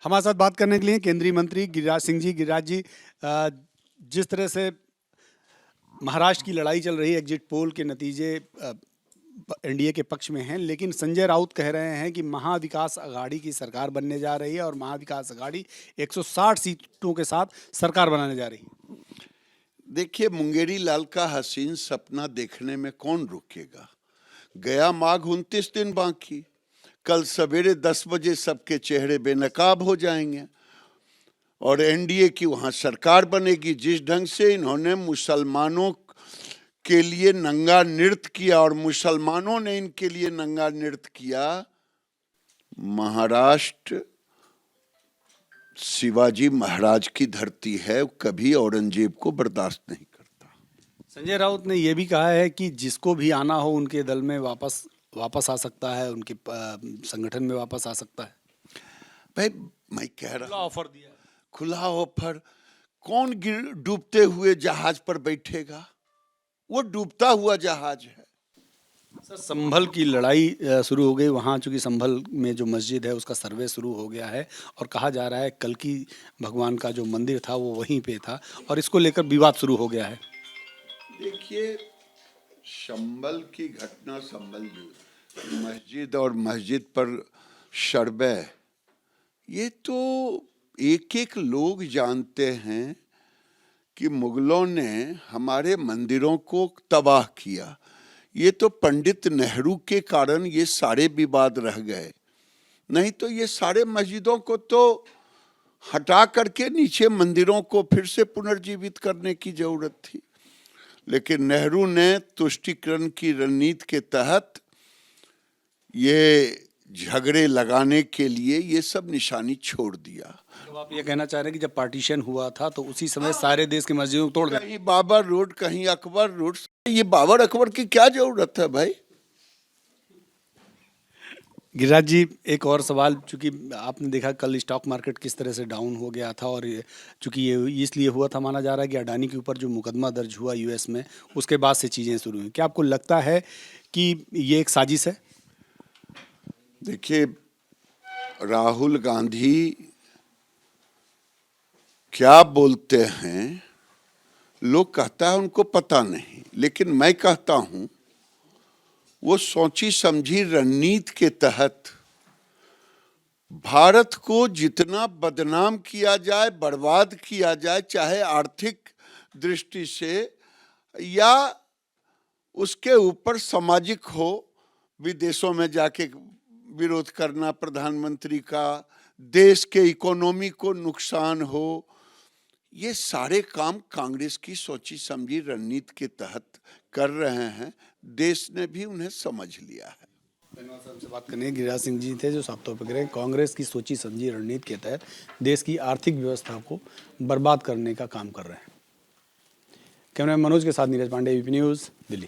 हमारे साथ बात करने के लिए केंद्रीय मंत्री गिरिराज सिंह जी। गिरिराज जी, जिस तरह से महाराष्ट्र की लड़ाई चल रही है, एग्जिट पोल के नतीजे एनडीए के पक्ष में हैं, लेकिन संजय राउत कह रहे हैं कि महाविकास अघाड़ी की सरकार बनने जा रही है और महाविकास अघाड़ी 160 सीटों के साथ सरकार बनाने जा रही है। देखिए, मुंगेरी लाल का हसीन सपना देखने में कौन रुकेगा। गया माघ 29 दिन बाकी। कल सवेरे 10 बजे सबके चेहरे बेनकाब हो जाएंगे और एनडीए की वहां सरकार बनेगी। जिस ढंग से इन्होंने मुसलमानों के लिए नंगा नृत्य किया और मुसलमानों ने इनके लिए नंगा नृत्य किया, महाराष्ट्र शिवाजी महाराज की धरती है, कभी औरंगजेब को बर्दाश्त नहीं करता। संजय राउत ने यह भी कहा है कि जिसको भी आना हो उनके दल में वापस आ सकता है, उनके संगठन में वापस आ सकता है। भाई, मैं कह रहा हूं, ऑफर दिया, खुला ऑफर। कौन डूबते हुए जहाज पर बैठेगा? वो डूबता हुआ जहाज है। सर, संभल की लड़ाई शुरू हो गई वहाँ, चूंकि संभल में जो मस्जिद है उसका सर्वे शुरू हो गया है और कहा जा रहा है कल्कि भगवान का जो मंदिर था वो वहीं पे था और इसको लेकर विवाद शुरू हो गया है। देखिए, संभल की घटना, संभल मस्जिद और मस्जिद पर सर्वे, ये तो एक एक लोग जानते हैं कि मुगलों ने हमारे मंदिरों को तबाह किया। ये तो पंडित नेहरू के कारण ये सारे विवाद रह गए, नहीं तो ये सारे मस्जिदों को तो हटा करके नीचे मंदिरों को फिर से पुनर्जीवित करने की जरूरत थी। लेकिन नेहरू ने तुष्टीकरण की रणनीति के तहत ये झगड़े लगाने के लिए ये सब निशानी छोड़ दिया। तो आप ये कहना चाह रहे हैं कि जब पार्टीशन हुआ था तो उसी समय सारे देश की मस्जिदों को तोड़ दिया, कहीं बाबर रोड, कहीं अकबर रोड। ये बाबर अकबर की क्या जरूरत है भाई? गिरिराज जी, एक और सवाल, चूंकि आपने देखा कल स्टॉक मार्केट किस तरह से डाउन हो गया था और चूंकि ये इसलिए हुआ था, माना जा रहा है कि अडानी के ऊपर जो मुकदमा दर्ज हुआ यूएस में, उसके बाद से चीज़ें शुरू हुई। क्या आपको लगता है कि ये एक साजिश है? देखिए, राहुल गांधी क्या बोलते हैं, लोग कहता है उनको पता नहीं, लेकिन मैं कहता हूं वो सोची समझी रणनीति के तहत भारत को जितना बदनाम किया जाए, बर्बाद किया जाए, चाहे आर्थिक दृष्टि से या उसके ऊपर सामाजिक हो, विदेशों में जाके विरोध करना प्रधानमंत्री का, देश के इकोनॉमी को नुकसान हो, ये सारे काम कांग्रेस की सोची समझी रणनीति के तहत कर रहे हैं। देश ने भी उन्हें समझ लिया है। धन्यवाद सर, हमसे बात करने गिरिराज सिंह जी थे जो साफ तौर पर कह रहे हैं कांग्रेस की सोची समझी रणनीति के तहत देश की आर्थिक व्यवस्था को बर्बाद करने का काम कर रहे हैं। कैमरा मनोज के साथ नीरज पांडे, एबीपी न्यूज़, दिल्ली।